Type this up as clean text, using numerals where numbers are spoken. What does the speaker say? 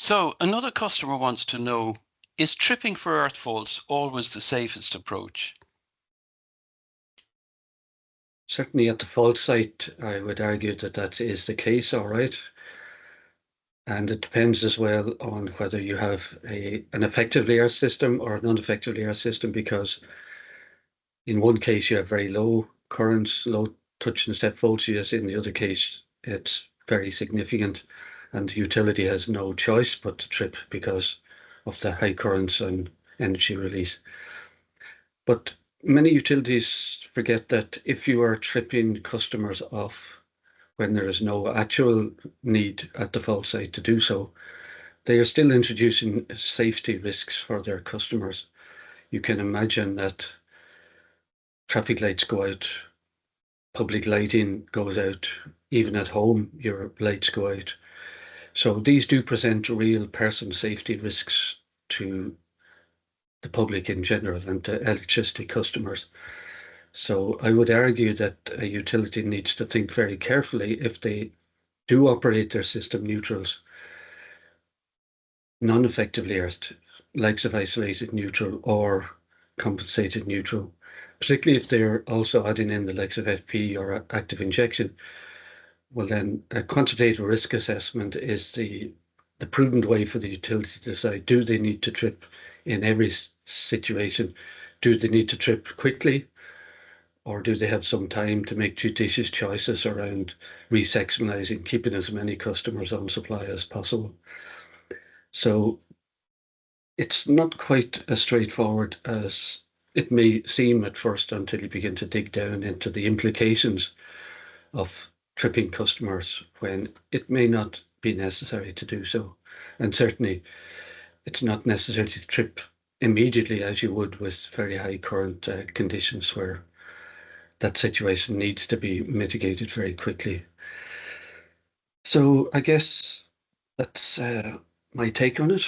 So another customer wants to know, is tripping for earth faults always the safest approach? Certainly at the fault site, I would argue that that is the case, all right. And it depends as well on whether you have an effective layer system or a non-effective layer system, because in one case you have very low currents, low touch and step voltages. In the other case, it's very significant, and the utility has no choice but to trip because of the high currents and energy release. But many utilities forget that if you are tripping customers off when there is no actual need at the fault site to do so, they are still introducing safety risks for their customers. You can imagine that traffic lights go out, public lighting goes out, even at home, your lights go out. So these do present real person safety risks to the public in general and to electricity customers. So I would argue that a utility needs to think very carefully if they do operate their system neutrals non-effectively earthed, likes of isolated neutral or compensated neutral, particularly if they're also adding in the likes of FP or active injection. Well, then a quantitative risk assessment is the prudent way for the utility to decide, do they need to trip in every situation? Do they need to trip quickly? Or do they have some time to make judicious choices around resectionalizing, keeping as many customers on supply as possible? So it's not quite as straightforward as it may seem at first until you begin to dig down into the implications of tripping customers when it may not be necessary to do so. And certainly it's not necessary to trip immediately as you would with very high current conditions where that situation needs to be mitigated very quickly. So I guess that's my take on it.